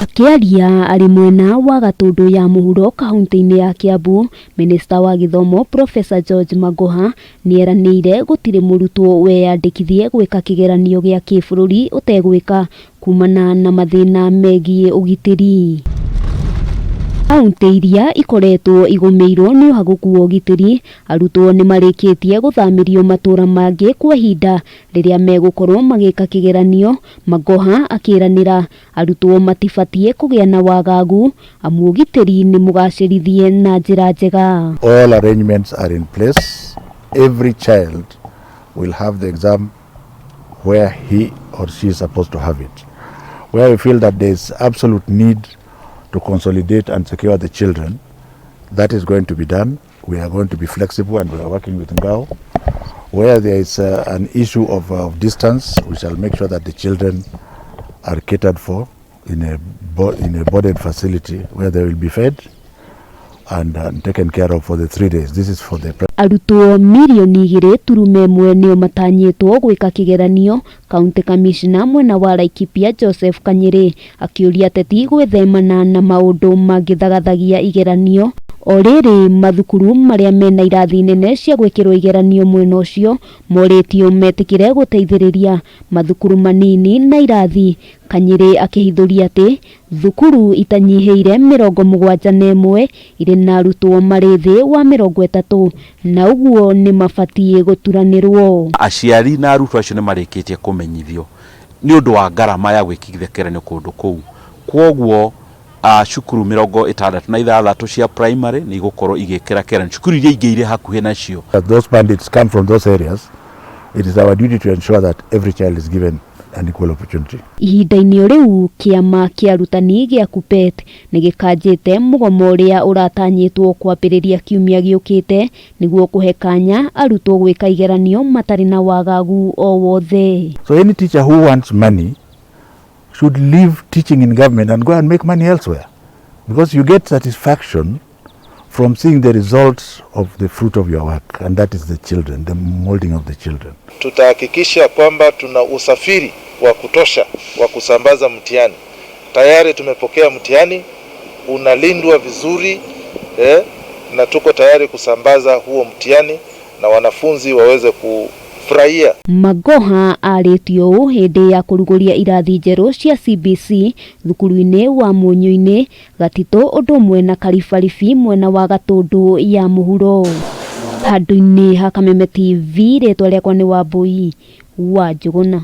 Akiaria ari mwena wa Gatundu ya muhuro kaunti-ini ya Kiambu, Minista wa githomo Prof George Magoha nieranire gutire murutwo weyandikithie gwika kigeranio gia kibururi utegwika kumana na mathina megie ugitiri. Kaunti iria ikoretwo igumiirwo ni uhaguku wa ugitiri, arutwo nimarikitie guthamirio matura mangi kwa ihinda riria magukorwo magika kigeranio. Magoha akiranira arutwo matibatie kugia na wagagu amu ugitiri ni mugacirithie na njira njega. All arrangements are in place. Every child will have the exam where he or she is supposed to have it. Where we feel that there is absolute need to consolidate and secure the children, that is going to be done. We are going to be flexible and we are working with Ngao. Where there is an issue of distance, we shall make sure that the children are catered for in a boarded facility where they will be fed and taken care of for the 3 days. This is for the arutwo milioni 2.1 nio matanyitwo gwika kigeranio. County Commissioner mwena wa Laikipia Joseph Kanyiri akiuria teti gwithemana na maundu magithagathagia igeranio. Oriri mathukuru maria mena irathi nene cia gwikirwo igeranio mwena ucio moritio metikire guteithiriria mathukuru manini na irathi. Kanyiri akihithuria ati thukuru itanyiheire 71 iri na arutwo mari thi wa 30 na uguo ni mabatie guturanirwo. Aciari na arutwo acio ni marikitie kumenyithio ni undu wa ngarama ya gwikithia kigeranio kundu kuu. Kwoguo cukuru 66 cia primary ni gukorwo igikira kigeranio. Cukuru iria ingi ire hakuhe nacio. Those bandits come from those areas. It is our duty to ensure that every child is given an equal opportunity. Ihinda-ini riu kiama kia arutani gia KUPPET ni gikanjite mugomo uria uratanyitwo kwambiriria kiumia giukite niguo kuhe kanya arutwo gwika igeranio matari na wagagu o wothe. So any teacher who wants money should leave teaching in government and go and make money elsewhere, because you get satisfaction from seeing the results of the fruit of your work, and that is the children, the molding of the children. Tutahakikisha kwamba tuna usafiri wa kutosha wa kusambaza mtihani. Tayari tumepokea mtihani, unalindwa vizuri na tuko tayari kusambaza huo mtihani na wanafunzi waweze kufurahia. Magoha aritio hindi ya kuruguria irathi njeru cia CBC thukuru-ini wa Munyuini, Gatito undu mwena Karibaribi mwena wa Gatundu ya muhuro. Handu-ini ha Kameme TV ritwa riakwa ni Wambui wa Njuguna.